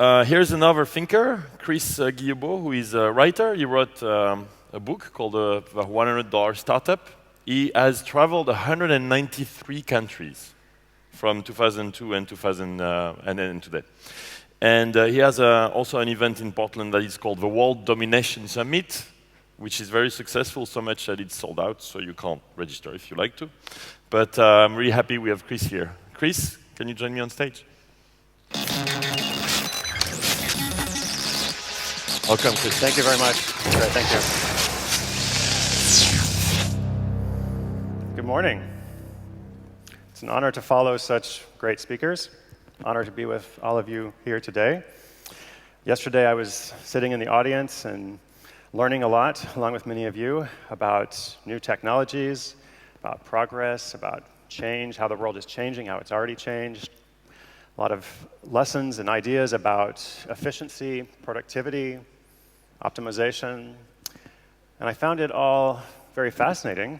Here's another thinker, Chris Guillebeau, who is a writer. He wrote a book called The $100 Startup. He has traveled 193 countries from 2002 and 2000 and then today. And he has also an event in Portland that is called the World Domination Summit, which is very successful, so much that it's sold out, so you can't register if you like to. But I'm really happy we have Chris here. Chris, can you join me on stage? Welcome, Chris. Thank you very much. Great, thank you. Good morning. It's an honor to follow such great speakers. Honor to be with all of you here today. Yesterday, I was sitting in the audience and learning a lot, along with many of you, about new technologies, about progress, about change, how the world is changing, how it's already changed. A lot of lessons and ideas about efficiency, productivity, optimization. And I found it all very fascinating,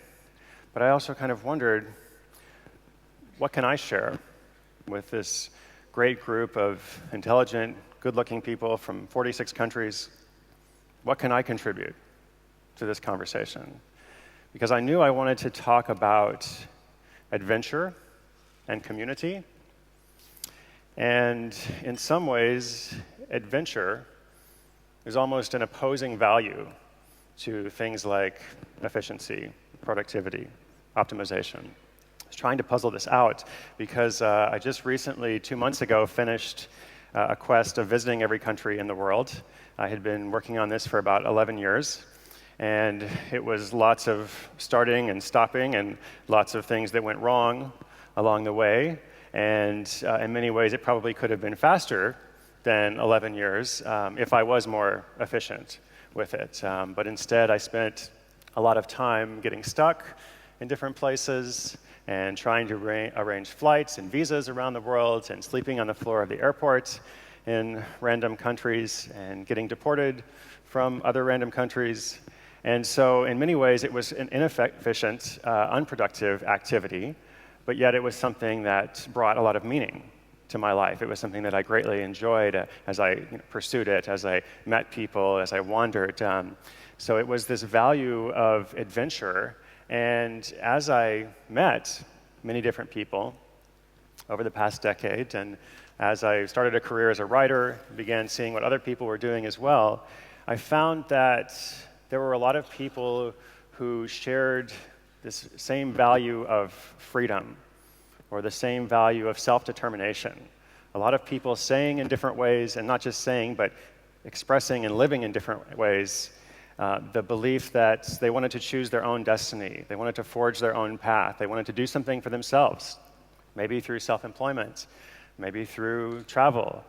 but I also kind of wondered, what can I share with this great group of intelligent, good-looking people from 46 countries? What can I contribute to this conversation? Because I knew I wanted to talk about adventure and community. And in some ways, adventure is almost an opposing value to things like efficiency, productivity, optimization. I was trying to puzzle this out because I just recently, 2 months ago, finished a quest of visiting every country in the world. I had been working on this for about 11 years, and it was lots of starting and stopping and lots of things that went wrong along the way. And in many ways, it probably could have been faster than 11 years if I was more efficient with it. But instead, I spent a lot of time getting stuck in different places and trying to arrange flights and visas around the world and sleeping on the floor of the airport in random countries and getting deported from other random countries. And so in many ways, it was an inefficient, unproductive activity, but yet it was something that brought a lot of meaning to my life. It was something that I greatly enjoyed as I pursued it, as I met people, as I wandered. So it was this value of adventure. And as I met many different people over the past decade, and as I started a career as a writer, began seeing what other people were doing as well, I found that there were a lot of people who shared this same value of freedom, or the same value of self-determination. A lot of people saying in different ways, and not just saying, but expressing and living in different ways, the belief that they wanted to choose their own destiny, they wanted to forge their own path, they wanted to do something for themselves, maybe through self-employment, maybe through travel,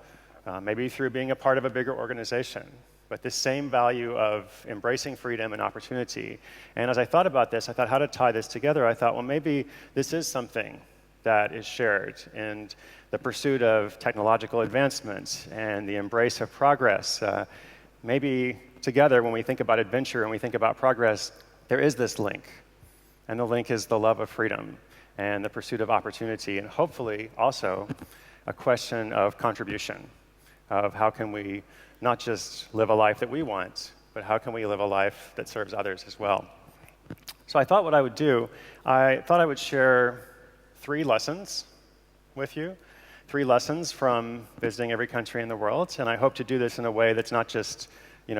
maybe through being a part of a bigger organization. But this same value of embracing freedom and opportunity. And as I thought about this, I thought how to tie this together. I thought, well, maybe this is something that is shared in the pursuit of technological advancements and the embrace of progress. Maybe together, when we think about adventure and we think about progress, there is this link. And the link is the love of freedom and the pursuit of opportunity, and hopefully also a question of contribution, of how can we not just live a life that we want, but how can we live a life that serves others as well. So I thought what I would do, I thought I would share 3 lessons with you, 3 lessons from visiting every country in the world, and I hope to do this in a way that's not just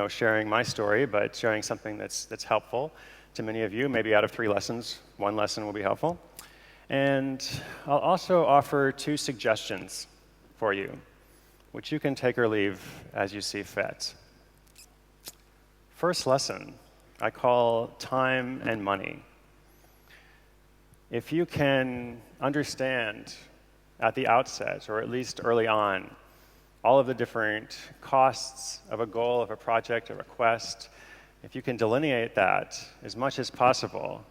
sharing my story, but sharing something that's helpful to many of you. Maybe out of 3 lessons, 1 lesson will be helpful. And I'll also offer 2 suggestions for you, which you can take or leave as you see fit. First lesson, I call time and money. If you can understand at the outset, or at least early on, all of the different costs of a goal, of a project, of a quest, if you can delineate that as much as possible,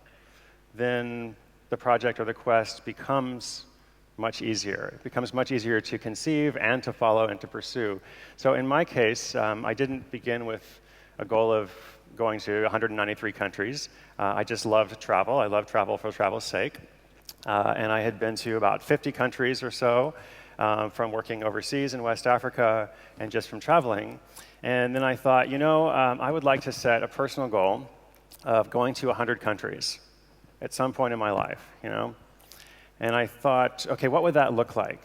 then the project or the quest becomes much easier. It becomes much easier to conceive and to follow and to pursue. So in my case, I didn't begin with a goal of going to 193 countries. I just loved travel. I love travel for travel's sake. And I had been to about 50 countries or so from working overseas in West Africa and just from traveling. And then I thought, I would like to set a personal goal of going to 100 countries at some point in my life, And I thought, okay, what would that look like?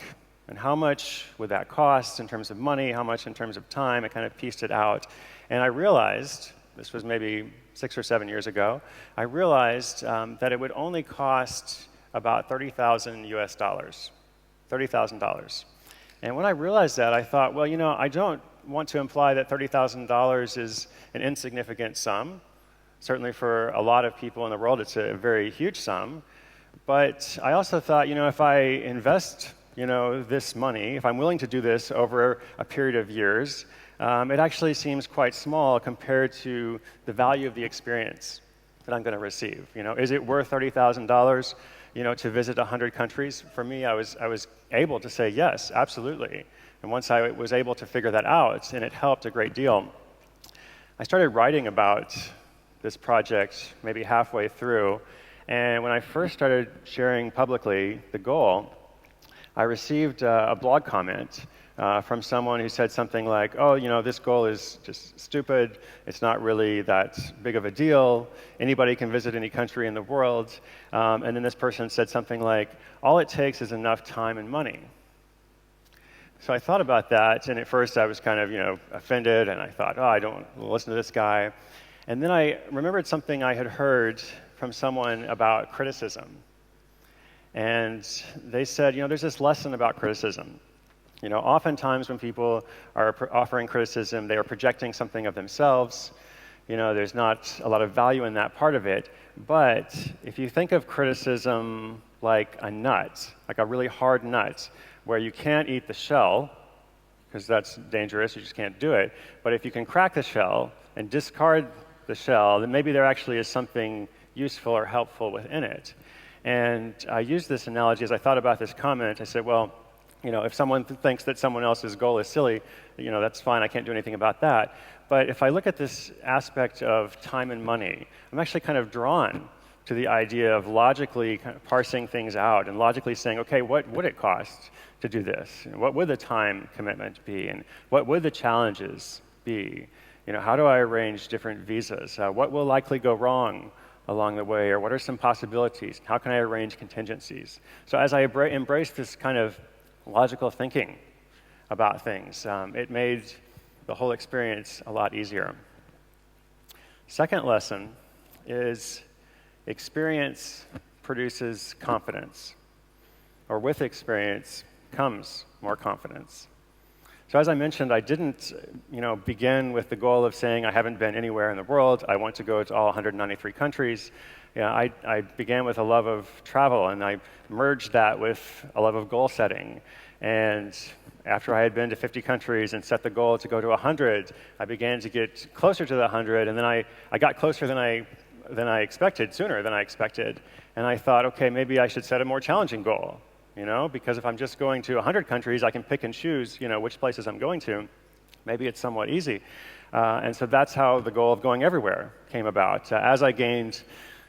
And how much would that cost in terms of money? How much in terms of time? I kind of pieced it out. And I realized, this was maybe 6 or 7 years ago, I realized that it would only cost about $30,000 US, $30,000. And when I realized that, I thought, well, I don't want to imply that $30,000 is an insignificant sum. Certainly for a lot of people in the world, it's a very huge sum. But I also thought, if I invest, this money, if I'm willing to do this over a period of years, it actually seems quite small compared to the value of the experience that I'm going to receive. Is it worth $30,000, to visit 100 countries? For me, I was able to say yes, absolutely. And once I was able to figure that out, and it helped a great deal, I started writing about this project maybe halfway through. And when I first started sharing publicly the goal, I received a blog comment from someone who said something like, oh, this goal is just stupid. It's not really that big of a deal. Anybody can visit any country in the world. And then this person said something like, all it takes is enough time and money. So I thought about that, and at first I was kind of, offended, and I thought, oh, I don't listen to this guy. And then I remembered something I had heard from someone about criticism. And they said, there's this lesson about criticism. Oftentimes when people are offering criticism, they are projecting something of themselves. There's not a lot of value in that part of it. But if you think of criticism like a nut, like a really hard nut, where you can't eat the shell, because that's dangerous, you just can't do it. But if you can crack the shell and discard the shell, then maybe there actually is something useful or helpful within it. And I used this analogy as I thought about this comment. I said, well, if someone thinks that someone else's goal is silly, that's fine, I can't do anything about that. But if I look at this aspect of time and money, I'm actually kind of drawn to the idea of logically kind of parsing things out and logically saying, okay, what would it cost to do this? What would the time commitment be? And what would the challenges be? How do I arrange different visas? What will likely go wrong along the way? Or what are some possibilities? How can I arrange contingencies? So as I embrace this kind of logical thinking about things, it made the whole experience a lot easier. Second lesson is experience produces confidence, or with experience comes more confidence. So as I mentioned, I didn't begin with the goal of saying I haven't been anywhere in the world, I want to go to all 193 countries. I began with a love of travel, and I merged that with a love of goal setting. And after I had been to 50 countries and set the goal to go to 100, I began to get closer to the 100, and then I got closer than I expected, sooner than I expected. And I thought, okay, maybe I should set a more challenging goal, because if I'm just going to 100 countries, I can pick and choose, which places I'm going to. Maybe it's somewhat easy. And so that's how the goal of going everywhere came about. As I gained,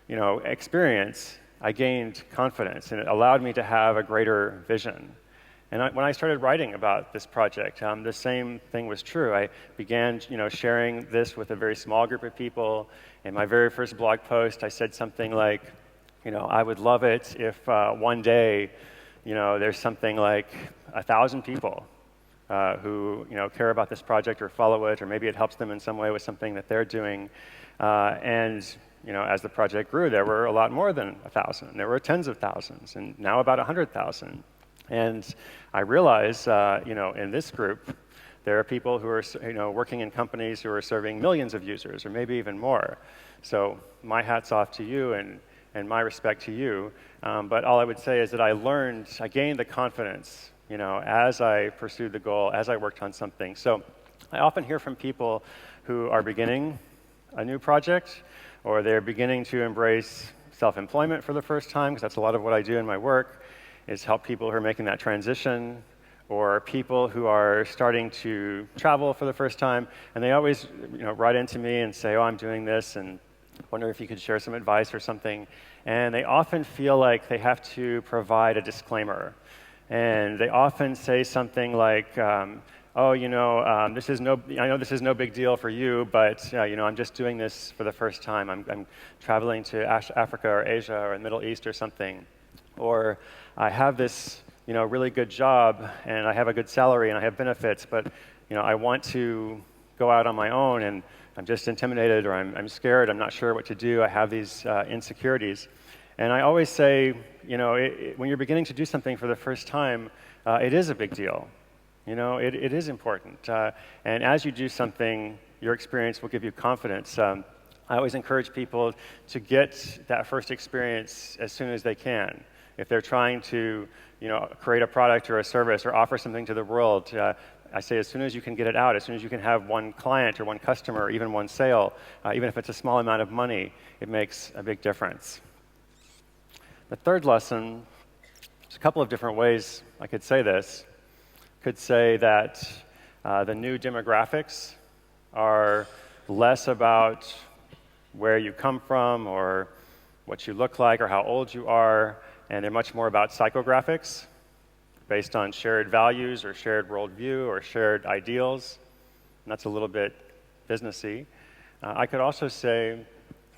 experience, I gained confidence, and it allowed me to have a greater vision. And when I started writing about this project, the same thing was true. I began, sharing this with a very small group of people. In my very first blog post, I said something like, I would love it if one day, there's something like 1,000 people who, care about this project or follow it, or maybe it helps them in some way with something that they're doing. And as the project grew, there were a lot more than 1,000. There were tens of thousands, and now about 100,000. And I realize, in this group, there are people who are, working in companies who are serving millions of users, or maybe even more. So my hat's off to you, and my respect to you. But all I would say is that I gained the confidence, as I pursued the goal, as I worked on something. So I often hear from people who are beginning a new project, or they're beginning to embrace self-employment for the first time, because that's a lot of what I do in my work, is help people who are making that transition, or people who are starting to travel for the first time, and they always write into me and say, oh, I'm doing this, and wonder if you could share some advice or something. And they often feel like they have to provide a disclaimer. And they often say something like, oh, I know this is no big deal for you, but I'm just doing this for the first time. I'm traveling to Africa or Asia or the Middle East or something. Or I have this really good job, and I have a good salary, and I have benefits, but I want to go out on my own, and I'm just intimidated, or I'm scared, I'm not sure what to do, I have these insecurities. And I always say, when you're beginning to do something for the first time, it is a big deal. It is important. And as you do something, your experience will give you confidence. I always encourage people to get that first experience as soon as they can. If they're trying to create a product or a service or offer something to the world, I say as soon as you can get it out, as soon as you can have one client or one customer or even one sale, even if it's a small amount of money, it makes a big difference. The third lesson, there's a couple of different ways I could say this. Could say that the new demographics are less about where you come from or what you look like or how old you are, and they're much more about psychographics based on shared values or shared worldview or shared ideals. And that's a little bit businessy. I could also say,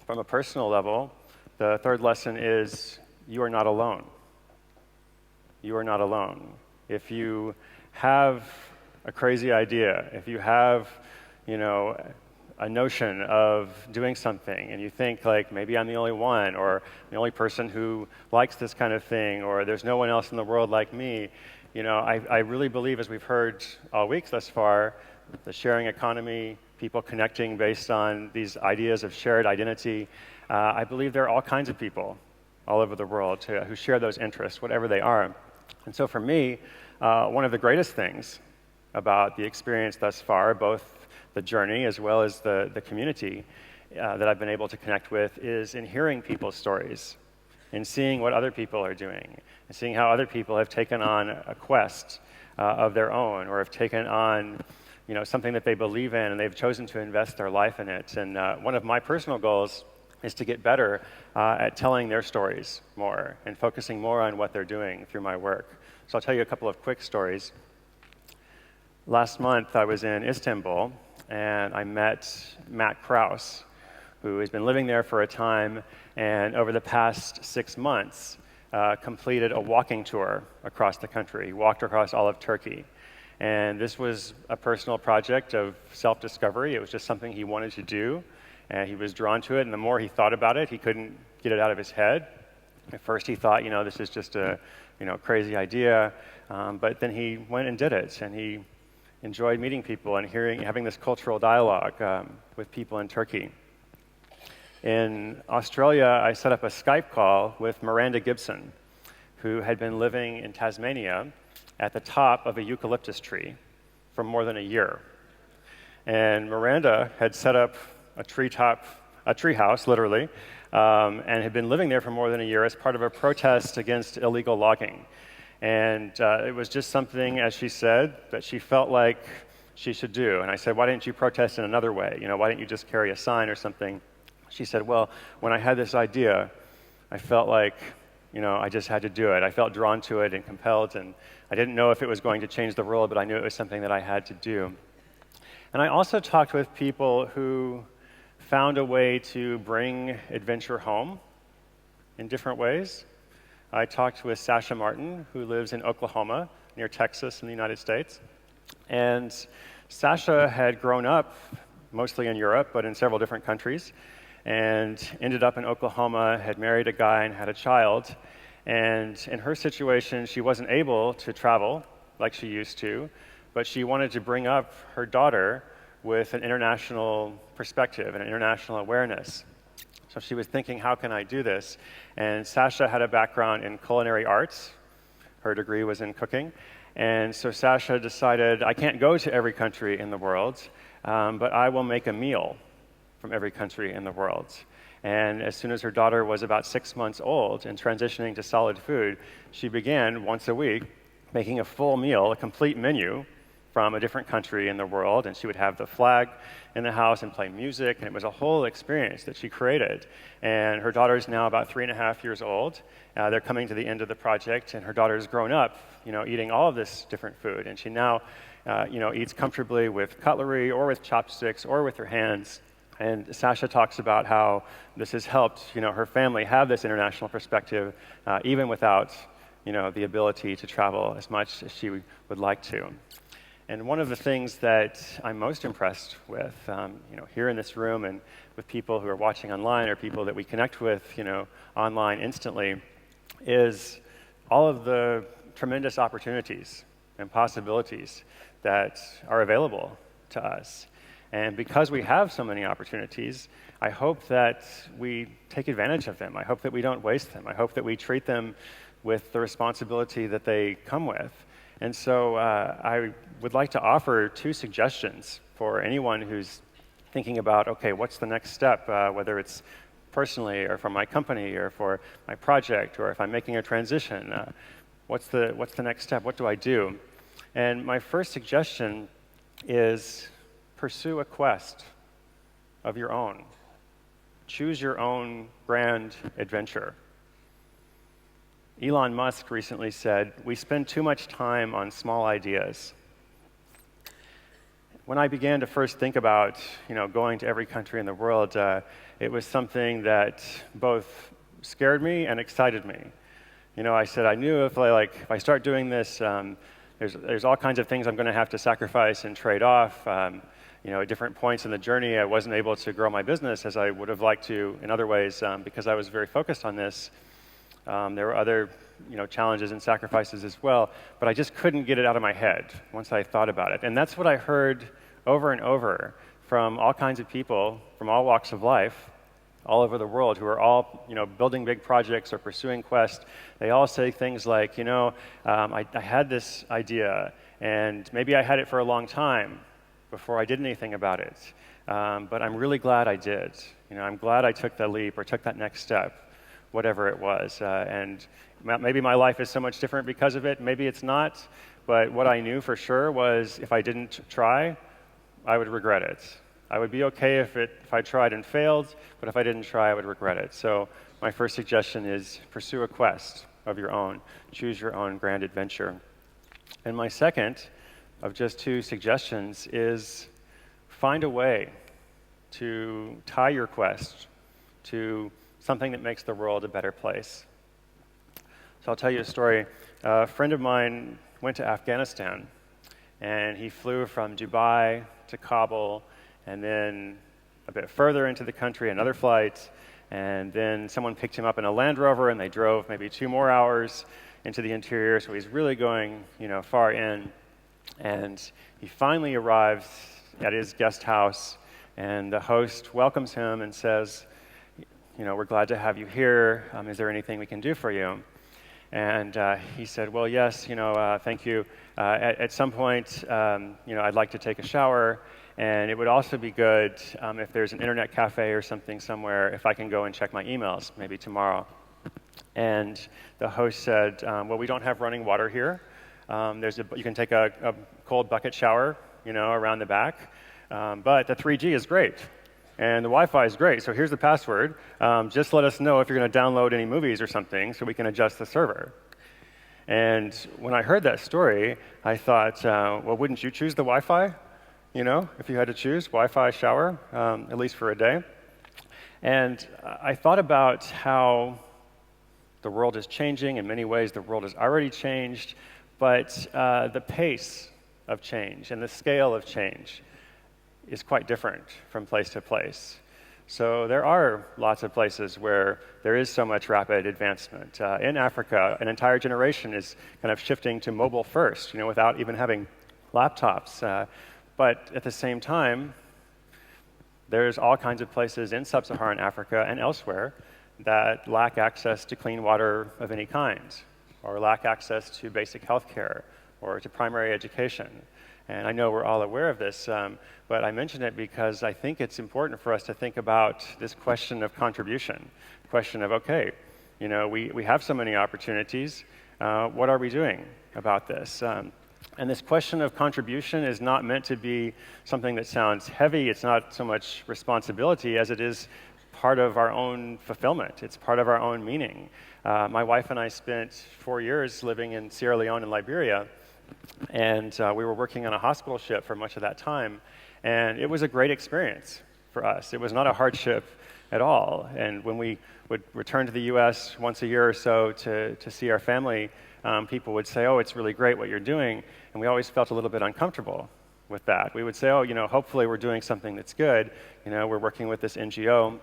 from a personal level, the third lesson is you are not alone. You are not alone. If you have a crazy idea, if you have, a notion of doing something, and you think like maybe I'm the only one, or the only person who likes this kind of thing, or there's no one else in the world like me, I really believe, as we've heard all week thus far, the sharing economy, people connecting based on these ideas of shared identity. I believe there are all kinds of people all over the world who share those interests, whatever they are. And so for me, one of the greatest things about the experience thus far, both the journey as well as the community that I've been able to connect with, is in hearing people's stories and seeing what other people are doing and seeing how other people have taken on a quest of their own, or have taken on something that they believe in and they've chosen to invest their life in it. And one of my personal goals is to get better at telling their stories more and focusing more on what they're doing through my work. So I'll tell you a couple of quick stories. Last month I was in Istanbul, and I met Matt Krause, who has been living there for a time, and over the past 6 months completed a walking tour across the country. He walked across all of Turkey. And this was a personal project of self-discovery. It was just something he wanted to do, and he was drawn to it, and the more he thought about it, he couldn't get it out of his head. At first he thought, this is just a crazy idea, but then he went and did it, and he enjoyed meeting people and having this cultural dialogue with people in Turkey. In Australia, I set up a Skype call with Miranda Gibson, who had been living in Tasmania at the top of a eucalyptus tree for more than a year. And Miranda had set up a tree house, literally, and had been living there for more than a year as part of a protest against illegal logging. And it was just something, as she said, that she felt like she should do. And I said, why didn't you protest in another way? Why didn't you just carry a sign or something? She said, well, when I had this idea, I felt like, I just had to do it. I felt drawn to it and compelled, and I didn't know if it was going to change the world, but I knew it was something that I had to do. And I also talked with people who found a way to bring adventure home in different ways. I talked with Sasha Martin, who lives in Oklahoma, near Texas in the United States. And Sasha had grown up mostly in Europe, but in several different countries, and ended up in Oklahoma, had married a guy and had a child. And in her situation, she wasn't able to travel like she used to, but she wanted to bring up her daughter with an international perspective and an international awareness. So she was thinking, how can I do this? And Sasha had a background in culinary arts. Her degree was in cooking. And so Sasha decided, I can't go to every country in the world, but I will make a meal from every country in the world. And as soon as her daughter was about 6 months old and transitioning to solid food, she began once a week making a full meal, a complete menu from a different country in the world, and she would have the flag in the house and play music, and it was a whole experience that she created. And her daughter is now about 3.5 years old. They're coming to the end of the project, and her daughter's grown up, eating all of this different food, and she now, eats comfortably with cutlery or with chopsticks or with her hands. And Sasha talks about how this has helped, her family have this international perspective, even without, the ability to travel as much as she would like to. And one of the things that I'm most impressed with, here in this room and with people who are watching online or people that we connect with, online instantly, is all of the tremendous opportunities and possibilities that are available to us. And because we have so many opportunities, I hope that we take advantage of them. I hope that we don't waste them. I hope that we treat them with the responsibility that they come with. And so I would like to offer 2 suggestions for anyone who's thinking about, okay, what's the next step, whether it's personally or for my company or for my project or if I'm making a transition. What's the next step? What do I do? And my first suggestion is pursue a quest of your own. Choose your own grand adventure. Elon Musk recently said, "We spend too much time on small ideas." When I began to first think about, going to every country in the world, it was something that both scared me and excited me. I said I knew if I start doing this, there's all kinds of things I'm going to have to sacrifice and trade off. At different points in the journey, I wasn't able to grow my business as I would have liked to in other ways because I was very focused on this. There were other, challenges and sacrifices as well, but I just couldn't get it out of my head once I thought about it. And that's what I heard over and over from all kinds of people from all walks of life, all over the world, who are all, building big projects or pursuing quests. They all say things like, I had this idea, and maybe I had it for a long time before I did anything about it, but I'm really glad I did. I'm glad I took that leap or took that next step, whatever it was. And maybe my life is so much different because of it. Maybe it's not. But what I knew for sure was if I didn't try, I would regret it. I would be okay if I tried and failed, but if I didn't try, I would regret it. So my first suggestion is pursue a quest of your own. Choose your own grand adventure. And my second of just 2 suggestions is find a way to tie your quest to something that makes the world a better place. So I'll tell you a story. A friend of mine went to Afghanistan, and he flew from Dubai to Kabul, and then a bit further into the country, another flight, and then someone picked him up in a Land Rover, and they drove maybe 2 more hours into the interior, so he's really going, far in. And he finally arrives at his guest house, and the host welcomes him and says, we're glad to have you here. Is there anything we can do for you? And he said, well, yes, thank you. At some point, I'd like to take a shower, and it would also be good if there's an internet cafe or something somewhere, if I can go and check my emails, maybe tomorrow. And the host said, well, we don't have running water here. You can take a cold bucket shower, around the back, but the 3G is great. And the Wi-Fi is great, so here's the password. Just let us know if you're going to download any movies or something so we can adjust the server. And when I heard that story, I thought, well, wouldn't you choose the Wi-Fi? If you had to choose, Wi-Fi shower, at least for a day. And I thought about how the world is changing. In many ways, the world has already changed, but the pace of change and the scale of change is quite different from place to place. So there are lots of places where there is so much rapid advancement. In Africa, an entire generation is kind of shifting to mobile first, without even having laptops. But at the same time, there's all kinds of places in sub-Saharan Africa and elsewhere that lack access to clean water of any kind, or lack access to basic health care, or to primary education. And I know we're all aware of this, but I mention it because I think it's important for us to think about this question of contribution, question of, okay, we have so many opportunities, what are we doing about this? And this question of contribution is not meant to be something that sounds heavy. It's not so much responsibility as it is part of our own fulfillment. It's part of our own meaning. My wife and I spent 4 years living in Sierra Leone and Liberia, and we were working on a hospital ship for much of that time. And it was a great experience for us. It was not a hardship at all. And when we would return to the US once a year or so to see our family, people would say, oh, it's really great what you're doing. And we always felt a little bit uncomfortable with that. We would say, oh, hopefully we're doing something that's good. We're working with this NGO.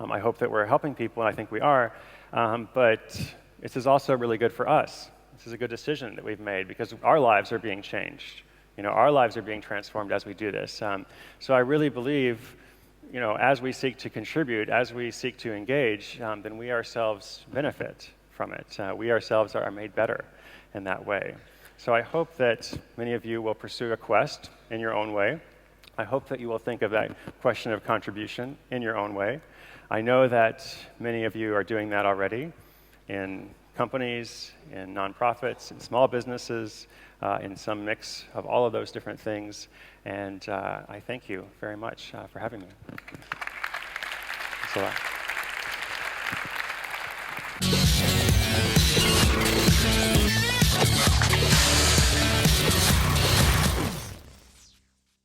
I hope that we're helping people, and I think we are. But this is also really good for us. This is a good decision that we've made because our lives are being changed. Our lives are being transformed as we do this. So I really believe, as we seek to contribute, as we seek to engage, then we ourselves benefit from it. We ourselves are made better in that way. So I hope that many of you will pursue a quest in your own way. I hope that you will think of that question of contribution in your own way. I know that many of you are doing that already in companies, in nonprofits, in small businesses, in some mix of all of those different things. And I thank you very much for having me. Thanks a lot.